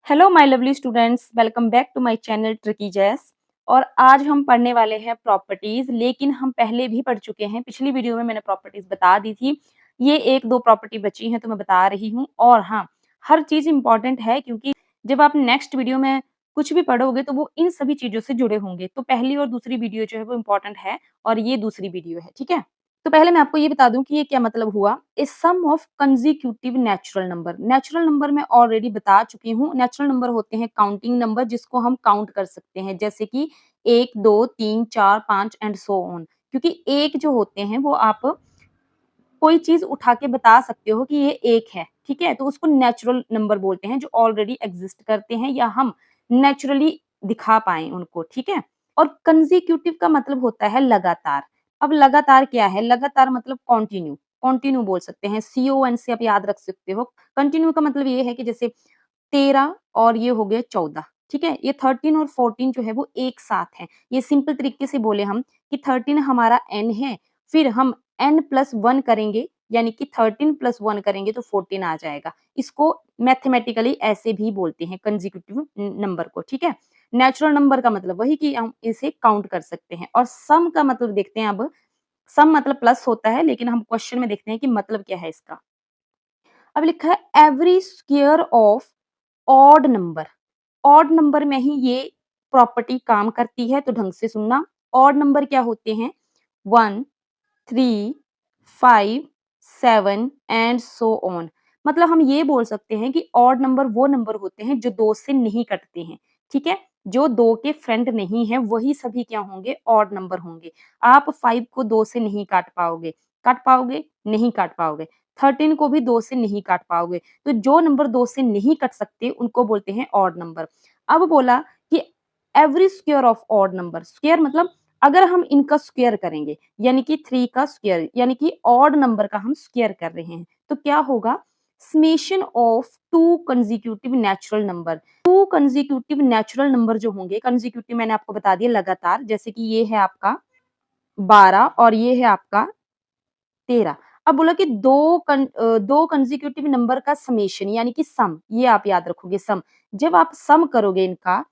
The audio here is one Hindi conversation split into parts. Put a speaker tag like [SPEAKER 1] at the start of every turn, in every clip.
[SPEAKER 1] Hello my lovely students, welcome back to my channel tricky जैस। और आज हम पढ़ने वाले हैं प्रॉपर्टीज, लेकिन हम पहले भी पढ़ चुके हैं। पिछली वीडियो में मैंने प्रॉपर्टीज बता दी थी। ये एक दो प्रॉपर्टी बची हैं तो मैं बता रही हूँ। और हाँ, हर चीज इंपॉर्टेंट है क्योंकि जब आप नेक्स्ट वीडियो में कुछ भी पढ़ोगे तो वो इन सभी चीजों से जुड़े होंगे। तो पहली और दूसरी वीडियो जो है वो इम्पोर्टेंट है और ये दूसरी वीडियो है, ठीक है। तो पहले मैं आपको ये बता दूं कि ये क्या मतलब हुआ। A sum of consecutive natural number. Natural number मैं ऑलरेडी बता चुकी हूँ। नेचुरल नंबर होते हैं काउंटिंग नंबर जिसको हम काउंट कर सकते हैं, जैसे कि 1 2 3 4 5 एंड सो ऑन। क्योंकि एक जो होते हैं वो आप कोई चीज उठा के बता सकते हो कि ये एक है, ठीक है। तो उसको नेचुरल नंबर बोलते हैं जो ऑलरेडी एग्जिस्ट करते हैं या हम नेचुरली दिखा पाए उनको, ठीक है। और कंसेक्यूटिव का मतलब होता है लगातार। अब लगातार क्या है? लगातार मतलब कॉन्टिन्यू। कॉन्टिन्यू बोल सकते हैं, CON से आप याद रख सकते हो। कंटिन्यू का मतलब ये है कि जैसे 13 और ये हो गया 14, ठीक है। ये 13 और 14 जो है वो एक साथ है। ये सिंपल तरीके से बोले हम कि 13 हमारा n है, फिर हम n+1 करेंगे यानी कि 13+1 करेंगे तो 14 आ जाएगा। इसको मैथमेटिकली ऐसे भी बोलते हैं कंसेक्यूटिव नंबर को, ठीक है। नेचुरल नंबर का मतलब वही कि हम इसे काउंट कर सकते हैं। और सम का मतलब देखते हैं। अब सम मतलब प्लस होता है, लेकिन हम क्वेश्चन में देखते हैं कि मतलब क्या है इसका। अब लिखा है every square of odd number. Odd number में ही ये प्रॉपर्टी काम करती है, तो ढंग से सुनना। ऑड नंबर क्या होते हैं? 1 3 5 7 एंड सो ऑन। मतलब हम ये बोल सकते हैं कि ऑड नंबर वो नंबर होते हैं जो 2 से नहीं कटते हैं, ठीक है। जो 2 के फ्रेंड नहीं है वही सभी क्या होंगे? ऑड नंबर होंगे। आप 5 को 2 से नहीं काट पाओगे। काट पाओगे? नहीं काट पाओगे। 13 को भी 2 से नहीं काट पाओगे। तो जो नंबर 2 से नहीं कट सकते उनको बोलते हैं ऑड नंबर। अब बोला कि every square of odd number. Square मतलब अगर हम इनका स्क्वायर करेंगे यानी कि 3 का स्क्वायर यानी कि ऑड नंबर का हम स्क्वायर कर रहे हैं, तो क्या होगा? Summation of to consecutive natural number. To consecutive natural number जो होंगे, कंसेक्यूटिव मैंने आपको बता दिया लगातार, जैसे कि ये है आपका 12 और ये है आपका 13। अब बोला कि दो कंसेक्यूटिव नंबर का समेशन यानी कि सम, ये आप याद रखोगे सम। जब आप सम करोगे इनका,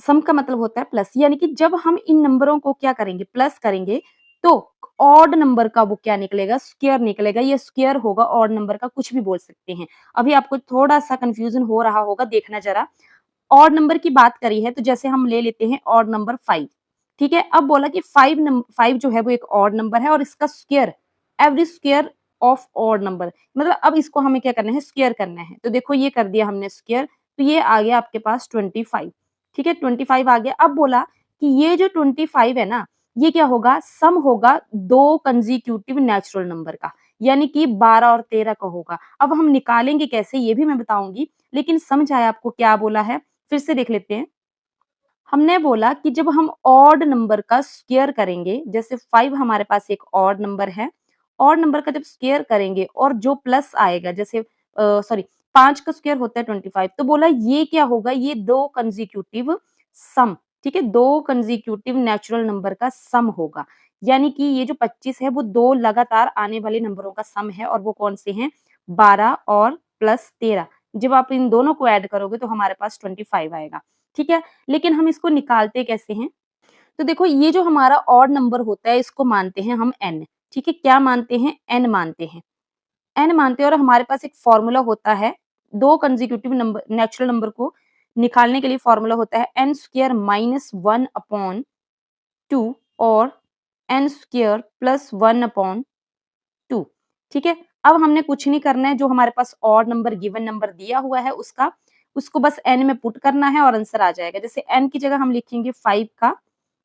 [SPEAKER 1] सम का मतलब होता है प्लस, यानी कि जब हम इन नंबरों को क्या करेंगे? प्लस करेंगे, तो ऑड नंबर का वो क्या निकलेगा? स्क्वायर निकलेगा। ये स्क्वायर होगा ऑड नंबर का, कुछ भी बोल सकते हैं। अभी आपको थोड़ा सा कंफ्यूजन हो रहा होगा, देखना जरा। ऑड नंबर की बात करी है तो जैसे हम ले लेते हैं ऑड नंबर 5, ठीक है। अब बोला कि 5 जो है वो एक ऑड नंबर है और इसका square, every square of odd number, मतलब अब इसको हमें क्या करना है? स्क्वायर करना है। तो देखो ये कर दिया हमने स्क्वायर, तो ये आ गया आपके पास 25, ठीक है। 25 आ गया। अब बोला कि ये जो 25 है ना, ये क्या होगा? सम होगा दो कंसेक्यूटिव नेचुरल नंबर का, यानी कि 12 और 13 का होगा। अब हम निकालेंगे कैसे ये भी मैं बताऊंगी, लेकिन समझ आया आपको क्या बोला है? फिर से देख लेते हैं। हमने बोला कि जब हम ऑड नंबर का स्क्वायर करेंगे, जैसे 5 हमारे पास एक ऑड नंबर है, ऑड नंबर का जब स्क्वायर करेंगे और जो प्लस आएगा, जैसे सॉरी 5 का स्क्वायर होता है 25, तो बोला ये क्या होगा? ये दो कंसेक्यूटिव सम, ठीक है, दो कंसेक्यूटिव नेचुरल नंबर का सम होगा। यानी कि ये जो 25 है वो दो लगातार आने वाले नंबरों का सम है, और वो कौन से हैं? 12 और प्लस 13। जब आप इन दोनों को ऐड करोगे तो हमारे पास 25 आएगा, ठीक है। लेकिन हम इसको निकालते कैसे हैं? तो देखो ये जो हमारा ऑड नंबर होता है इसको मानते हैं हम n, ठीक है। क्या मानते हैं? n मानते हैं। n मानते हैं और हमारे पास एक फॉर्मूला होता है दो कंसेक्यूटिव नंबर नेचुरल नंबर को निकालने के लिए। फॉर्मूला होता है n स्क्वायर माइनस 1 अपॉन 2 और n स्क्वायर प्लस 1 अपॉन 2, ठीक है। अब हमने कुछ नहीं करना है, जो हमारे पास ऑड नंबर गिवन नंबर दिया हुआ है उसको बस n में पुट करना है और आंसर आ जाएगा। जैसे n की जगह हम लिखेंगे 5 का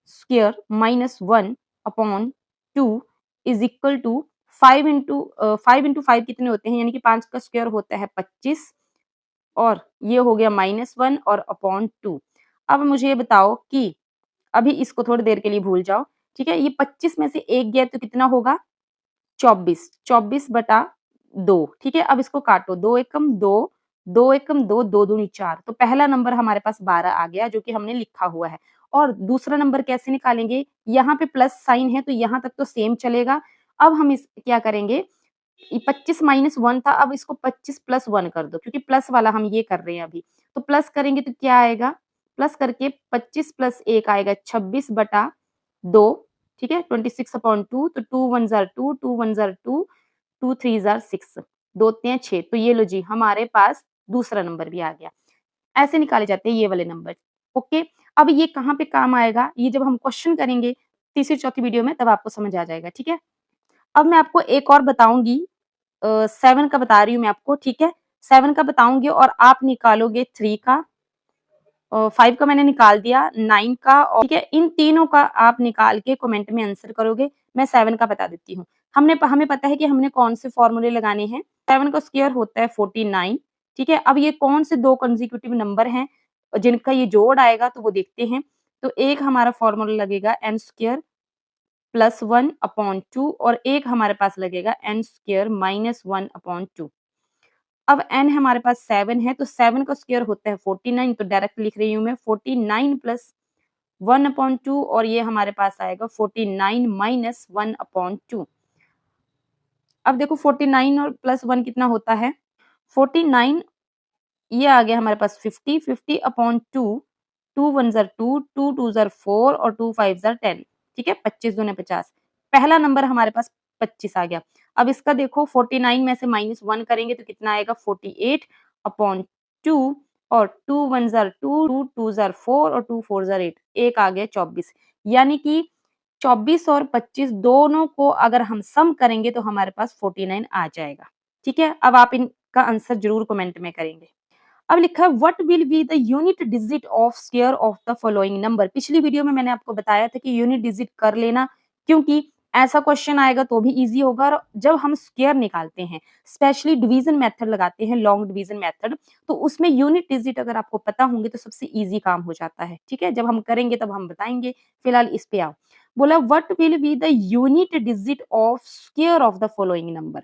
[SPEAKER 1] square minus 1 upon 2 is equal to 5 into 5 कितने होते हैं? यानी कि 5 का स्क्वायर होता है 25 और ये हो गया -1 और अपॉन 2। अब मुझे ये बताओ कि अभी इसको थोड़ी देर के लिए भूल जाओ, ठीक है। ये 25 में से 1 गया तो कितना होगा? 24, 24/2, ठीक है। अब इसको काटो, 2 एकम 2, 2 एकम 2, 2 दूनी 4। तो पहला नंबर हमारे पास 12 आ गया, जो कि हमने लिखा हुआ है। और दूसरा नंबर कैसे निकालेंगे? यहाँ पे प्लस साइन है तो यहाँ तक तो सेम चलेगा। अब हम इस क्या करेंगे? 25 माइनस 1 था, अब इसको 25 प्लस 1 कर दो, क्योंकि प्लस वाला हम ये कर रहे हैं अभी। तो प्लस करेंगे तो क्या आएगा? प्लस करके 25 प्लस 1 आएगा 26/2, ठीक है? 26/2, तो 2 1 ज़ार 2, 2 1 ज़ार 2, 2 3 ज़ार 6, 2 तियाँ 6। तो ये लो जी, हमारे पास दूसरा नंबर भी आ गया। ऐसे निकाले जाते हैं ये वाले नंबर। ओके, अब ये कहाँ पे काम आएगा? ये जब हम क्वेश्चन करेंगे तीसरी चौथी वीडियो में, तब आपको समझ आ जाएगा, ठीक है? अब मैं आपको एक और बताऊँगी, 7 का बता रही हूँ मैं आपको, ठीक है? 7 का बताऊँगी और आप निकालोगे 3 का, 5 का मैंने निकाल दिया, 9 का, और ठीक है, इन तीनों का आप निकाल के कमेंट में आंसर करोगे। मैं 7 का बता देती हूँ। हमें पता है कि हमने कौन से फॉर्मूले लगाने हैं। 7 का स्क्वायर होता है 49, ठीक है? अब ये कौन से 2 कंसेक्यूटिव नंबर हैं जिनका ये जोड़ आएगा, तो वो देखते हैं। तो एक हमारा फॉर्मूला लगेगा n स्क्वायर प्लस 1/2 और एक हमारे पास लगेगा n स्क्वायर माइनस 1/2। अब n हमारे पास 7 है, तो 7 का स्क्वायर होता है 49, तो डायरेक्ट लिख रही हूँ मैं 49 प्लस 1/2 और ये हमारे पास आएगा 49 माइनस 1/2। अब देखो 49 और प्लस 1 कितना होता है? 49, ये आ गया हमारे पास 50, 50/2, 2 1 ज़ार 2, 2 2 ज़ार 4 और 2 5 ज़ार 10, ठीक है? 25 दूने 50। पहला नंबर हमारे पास 25 आ गया। अब इसका देखो 49 में से माइनस 1 करेंगे तो कितना आएगा? 48/2 और 2 1 ज़ार 2, 2 2 ज़ार 4 और 2 4 ज़ार 8, एक आ गया 24। यानी कि 24 और 25 दोनों को अगर हम सम करेंगे तो हमारे पास 49 आ जाएगा, ठीक है? अब आप इनका आंसर ज़रूर कमेंट में करेंगे। अब लिखा है what will be the unit digit of square of the following number. पिछली वीडियो में मैंने आपको बताया था कि यूनिट डिजिट कर लेना, क्योंकि ऐसा क्वेश्चन आएगा तो भी इजी होगा। और जब हम स्क्वायर निकालते हैं, स्पेशली डिवीजन मेथड लगाते हैं, लॉन्ग डिवीजन मेथड, तो उसमें यूनिट डिजिट अगर आपको पता होंगे तो सबसे इजी काम हो जाता है, ठीक है? जब हम करेंगे तब हम बताएंगे, फिलहाल इस पे आओ। बोला what will be the unit digit of square of the following number,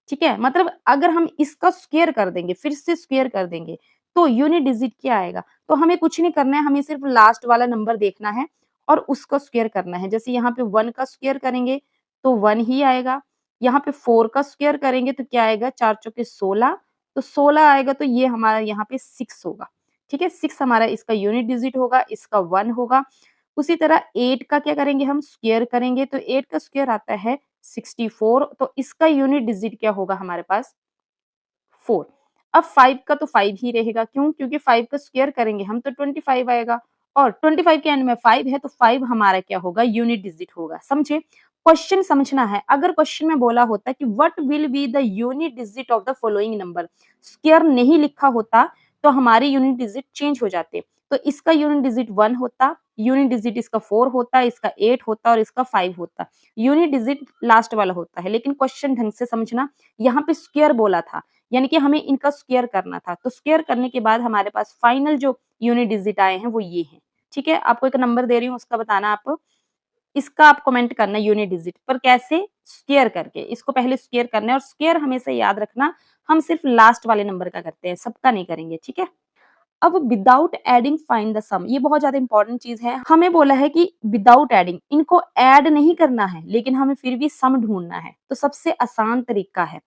[SPEAKER 1] ठीक है? मतलब अगर हम इसका स्क्वायर कर देंगे, फिर से स्क्वायर कर देंगे, तो यूनिट डिजिट क्या आएगा? तो हमें कुछ नहीं करना है, हमें सिर्फ लास्ट वाला नंबर देखना है और उसको स्क्वायर करना है। जैसे यहाँ पे 1 का स्क्वायर करेंगे तो 1 ही आएगा। यहाँ पे 4 का स्क्वायर करेंगे तो क्या आएगा? 4 चौके 16, तो 16 आएगा, तो ये हमारा यहाँ पे 6 होगा, ठीक है? 6 हमारा इसका यूनिट डिजिट होगा, इसका 1 होगा। उसी तरह 8 का क्या करेंगे हम? स्क्वायर करेंगे, तो 8 का स्क्वायर आता है 64, तो इसका यूनिट डिजिट क्या होगा हमारे पास? 4। अब 5 का तो 5 ही रहेगा, क्यों? क्योंकि 5 का स्क्वायर करेंगे हम तो 25 आएगा और 25 के एंड में 5 है, तो 5 हमारा क्या होगा? यूनिट डिजिट होगा। समझे? क्वेश्चन समझना है। अगर क्वेश्चन में बोला होता कि what will be the unit digit of the following number, square नहीं लिखा होता तो हमारे यूनिट डिजिट चेंज हो जाते। तो इसका यूनिट डिजिट 1 होता, यूनिट डिजिट इसका 4 होता, इसका 8 होता और इसका 5 होता। यूनिट डिजिट लास्ट वाला होता है, लेकिन क्वेश्चन ढंग से समझना, यहाँ पे स्क्वायर बोला था, यानी कि हमें इनका स्क्वायर करना था। तो स्क्वायर करने के बाद हमारे पास फाइनल जो यूनिट डिजिट आए हैं वो ये हैं, ठीक है? आपको एक नंबर दे रही हूँ, उसका बताना आप, इसका आप कमेंट करना यूनिट डिजिट पर कैसे? स्क्वायर करके। इसको पहले स्क्वायर करना है और स्क्वायर हमेशा याद रखना, हम सिर्फ लास्ट वाले नंबर का करते हैं, सबका नहीं करेंगे, ठीक है? अब विदाउट एडिंग फाइंड द सम, ये बहुत ज्यादा इंपॉर्टेंट चीज है। हमें बोला है कि विदाउट एडिंग, इनको ऐड नहीं करना है, लेकिन हमें फिर भी सम ढूंढना है। तो सबसे आसान तरीका है,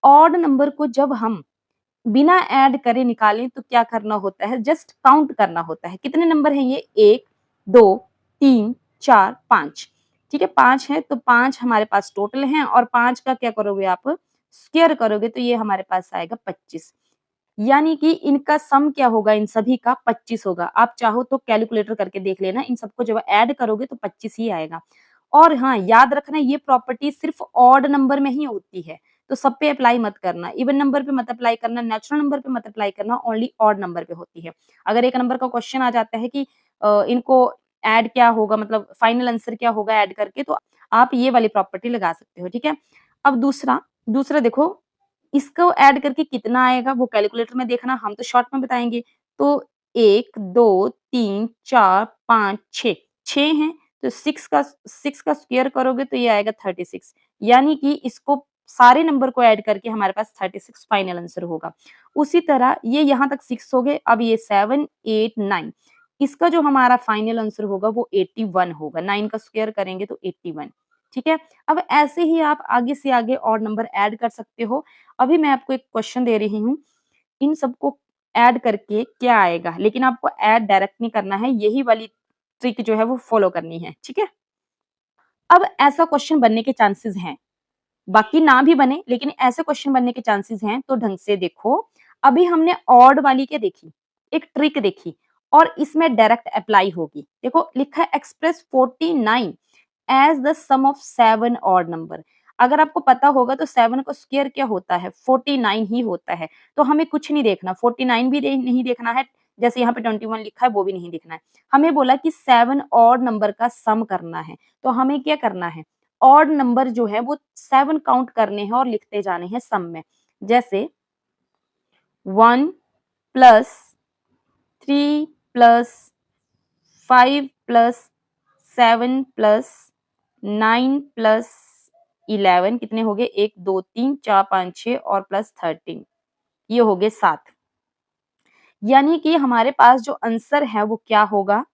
[SPEAKER 1] ऑड नंबर को जब हम बिना ऐड करे निकालें तो क्या करना होता है? जस्ट काउंट करना होता है। कितने नंबर हैं ये? 1 2 3 4 5, ठीक है? 5 है, तो 5 हमारे पास टोटल हैं और 5 का क्या करोगे आप? स्क्वायर करोगे, तो ये हमारे पास आएगा 25। यानी कि इनका सम क्या होगा? इन सभी का 25 होगा। आप चाहो तो कैलकुलेटर करके देख लेना, इन सबको जब ऐड करोगे तो 25 ही आएगा। और हाँ, याद रखना, ये प्रॉपर्टी सिर्फ ऑड नंबर में ही होती है, तो सब पे अप्लाई मत करना। इवन नंबर पे मत अप्लाई करना, नेचुरल नंबर पे मत अप्लाई करना, ओनली ऑड नंबर पे होती है। अगर एक नंबर का क्वेश्चन आ जाता है कि इनको ऐड क्या होगा, मतलब फाइनल आंसर क्या होगा ऐड करके, तो आप ये वाली प्रॉपर्टी लगा सकते हो, ठीक है? अब दूसरा दूसरा देखो, इसको ऐड करके कितना आएगा वो कैलकुलेटर में देखना, हम तो शॉर्ट में बताएँगे। तो 1 2 3 4 5 6, 6 हैं, तो 6 का स्क्वायर करोगे तो ये आएगा 36। यानी कि इसको सारे नंबर को ऐड करके हमारे पास 36 फाइनल आंसर होगा। उसी तरह ये यहाँ तक 6 हो गए, अब ये 7 8 9, इसका जो हमारा फाइनल आंसर होगा वो 81 होगा। 9 का स्क्वायर करेंगे तो 81, ठीक है। अब ऐसे ही आप आगे से आगे और नंबर ऐड कर सकते हो। अभी मैं आपको एक क्वेश्चन दे रही हूँ, इन सबको ऐड करके क्या आएगा, लेकिन आपको ऐड डायरेक्ट नहीं करना है, यही वाली ट्रिक जो है वो फॉलो करनी है, ठीक है। अब ऐसा क्वेश्चन बनने के चांसेस हैं, बाकी ना भी बने लेकिन ऐसे क्वेश्चन बनने के चांसेस हैं, तो ढंग से देखो। अभी हमने ऑड वाली क्या देखी, एक ट्रिक देखी, और इसमें डायरेक्ट अप्लाई होगी। देखो लिखा है express 49 as the sum of 7 odd number. अगर आपको पता होगा तो 7 का स्क्वायर क्या होता है, 49 ही होता है। तो हमें कुछ नहीं देखना, 49 भी नहीं देखना है, जैसे यहाँ पे 21 लिखा है वो भी नहीं देखना है। हमें बोला कि 7 ऑड नंबर का सम करना है, तो हमें क्या करना है, ऑड नंबर जो है वो 7 काउंट करने हैं और लिखते जाने हैं सम में। जैसे 1 plus 3 plus 5 plus 7 plus 9 plus 11 कितने हो गए, 1 2 3 4 5 6 और प्लस 13, ये हो गए 7। यानी कि हमारे पास जो आंसर है वो क्या होगा,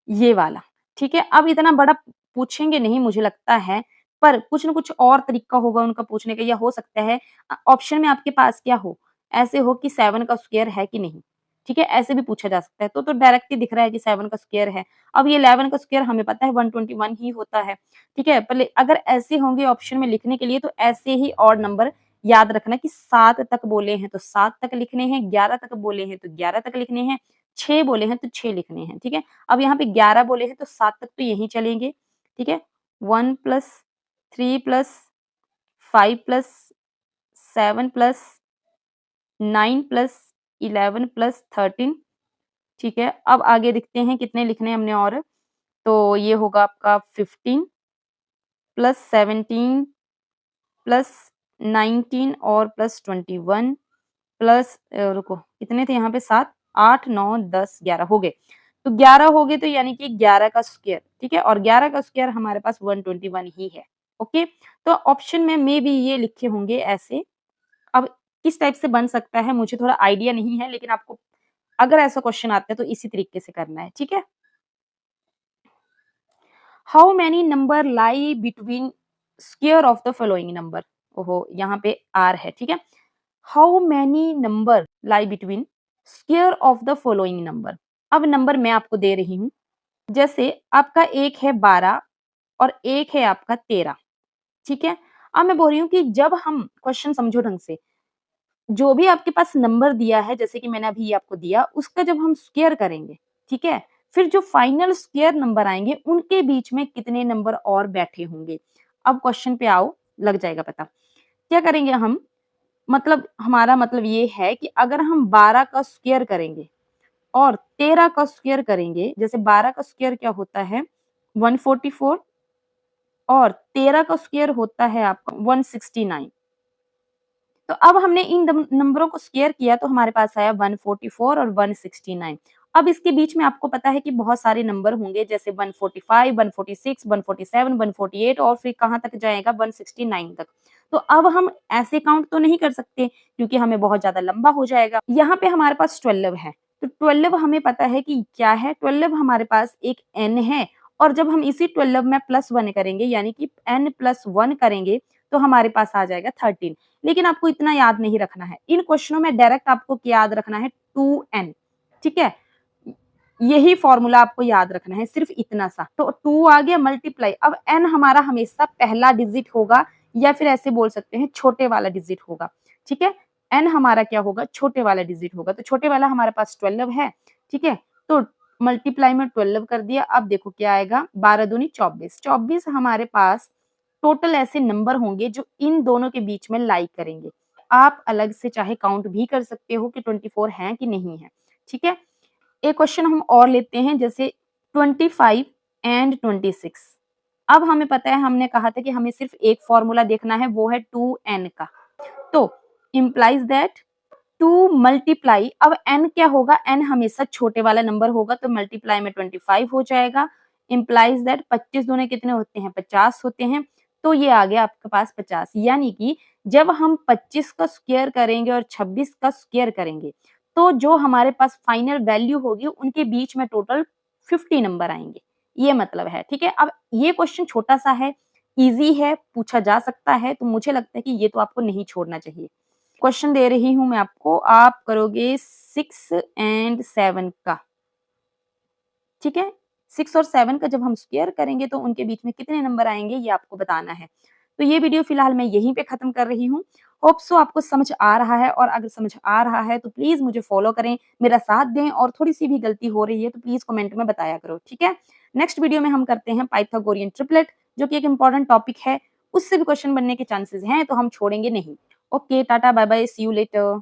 [SPEAKER 1] ये वाला, ठीक है। अब इतना बड़ा पूछेंगे नहीं मुझे लगता है, पर कुछ न कुछ और तरीका होगा उनका पूछने का, या हो सकता है ऑप्शन में आपके पास क्या हो, ऐसे हो कि 7 का स्क्वायर है कि नहीं, ठीक है, ऐसे भी पूछा जा सकता है। तो डायरेक्ट ही दिख रहा है कि 7 का स्क्वायर है। अब ये 11 का स्क्वायर हमें पता है 121 ही होता है, ठीक है। पर अगर ऐसे होंगे ऑप्शन में लिखने के लिए, तो ऐसे ही ऑड नंबर याद रखना कि 7 तक बोले हैं तो 7 तक लिखने हैं, 11 तक बोले हैं तो 11 तक लिखने हैं, 6 बोले हैं तो 6 लिखने हैं, ठीक है। अब यहाँ पे 11 बोले हैं तो 7 तक तो यहीं चलेंगे, ठीक है। 1 plus 3 plus 5 plus 7 plus 9 plus 11 plus 13, ठीक है। अब आगे देखते हैं कितने लिखने हैं हमने और, तो ये होगा आपका 15 प्लस 17 प्लस 19 और प्लस 21 प्लस रुको कितने थे यहाँ पे, 7 8 9 10 11 हो गए। तो 11 हो गए, तो यानी कि 11 का स्क्वायर, ठीक है, और 11 का स्क्वायर हमारे पास 121 ही है। ओके, तो ऑप्शन में मे बी ये लिखे होंगे ऐसे। अब किस टाइप से बन सकता है मुझे थोड़ा आइडिया नहीं है, लेकिन आपको अगर ऐसा क्वेश्चन आता है तो इसी तरीके से करना है, ठीक है। How many number lie between square of the following number, ओहो यहाँ पे आर है, ठीक है। How many number lie between square of the following number. अब नंबर मैं आपको दे रही हूँ, जैसे आपका एक है 12 और एक है आपका 13, ठीक है। अब मैं बोल रही हूँ कि जब हम क्वेश्चन समझो ढंग से, जो भी आपके पास नंबर दिया है, जैसे कि मैंने अभी आपको दिया, उसका जब हम स्क्वायर करेंगे, ठीक है, फिर जो फाइनल स्क्वायर नंबर आएंगे उनके बीच में कितने नंबर और बैठे होंगे। अब क्वेश्चन पे आओ, लग जाएगा पता। क्या करेंगे हम, मतलब हमारा मतलब ये है कि अगर हम 12 का स्क्वायर करेंगे और 13 का स्क्वायर करेंगे, जैसे 12 का स्क्वायर क्या होता है 144 और 13 का स्क्वायर होता है आपका 169। तो अब हमने इन नंबरों को स्क्वायर किया तो हमारे पास आया 144 और 169। अब इसके बीच में आपको पता है कि बहुत सारे नंबर होंगे, जैसे 145, 146, 147, 148 और फिर कहाँ तक जाएगा 169 तक। तो अब हम ऐसे काउंट तो नहीं कर सकते क्योंकि हमें बहुत ज्यादा लंबा हो जाएगा। यहाँ पे हमारे पास 12 है, तो 12 हमें पता है कि क्या है, 12 हमारे पास एक n है, और जब हम इसी 12 में +1 करेंगे यानी कि n+1 करेंगे तो हमारे पास आ जाएगा 13। लेकिन आपको इतना याद नहीं रखना है, इन क्वेश्चनों में डायरेक्ट आपको क्या याद रखना है 2n, ठीक है। यही फॉर्मूला आपको याद रखना है, सिर्फ इतना सा। तो 2 आ गया मल्टीप्लाई, अब n हमारा हमेशा पहला डिजिट होगा, या फिर ऐसे बोल सकते हैं छोटे वाला डिजिट होगा, ठीक है। n हमारा क्या होगा, छोटे वाला डिजिट होगा, तो छोटे वाला हमारे पास 12 है, ठीक है। तो मल्टीप्लाई में 12 कर दिया। अब देखो क्या आएगा, 12 दूनी 24, 24 हमारे पास टोटल ऐसे नंबर होंगे जो इन दोनों के बीच में लाई करेंगे। आप अलग से चाहे काउंट भी कर सकते हो कि 24 हैं कि नहीं है, ठीक है। एक क्वेश्चन हम और लेते हैं, जैसे 25 एंड 26। अब हमें पता है, हमने कहा था कि हमें सिर्फ एक फॉर्मूला देखना है, वो है 2n का। तो इम्प्लाइज दैट 2 मल्टीप्लाई, अब n क्या होगा, n हमेशा छोटे वाला नंबर होगा, तो मल्टीप्लाई में 25 हो जाएगा। इम्प्लाइज दैट 25 दूने कितने होते हैं, 50 होते हैं, तो ये आ गया आपके पास 50। यानी कि जब हम 25 का स्क्वायर करेंगे और 26 का स्क्वायर करेंगे, तो जो हमारे पास फाइनल वैल्यू होगी उनके बीच में टोटल 50 नंबर आएंगे, ये मतलब है, ठीक है। अब ये क्वेश्चन छोटा सा है, ईज़ी है, पूछा जा सकता है, तो मुझे लगता है कि ये तो आपको नहीं छोड़ना चाहिए। क्वेश्चन दे रही हूँ मैं आपको, आप करोगे 6 एंड 7 का, ठीक है? 6 और 7 का जब हम स्क्वायर करेंगे तो उनके बीच में कितने नंबर आएँगे ये आपको बताना है। तो ये वीडियो फिलहाल मैं यहीं पे ख़त्म कर रही हूँ। होप सो आपको समझ आ रहा है, और अगर समझ आ रहा है तो प्लीज़ मुझे फ़ॉलो करें, मेरा साथ दें, और थोड़ी-सी भी गलती हो रही है तो प्लीज़ कमेंट में बताया करो, ठीक है? नेक्स्ट वीडियो में हम करते हैं पाइथागोरियन ट्रिपलेट, जो कि एक इम्पोर्टेंट टॉपिक है, उससे भी क्वेश्चन बनने के चांसेज़ हैं, तो हम छोड़ेंगे नहीं। Okay, tata, bye bye, see you letter.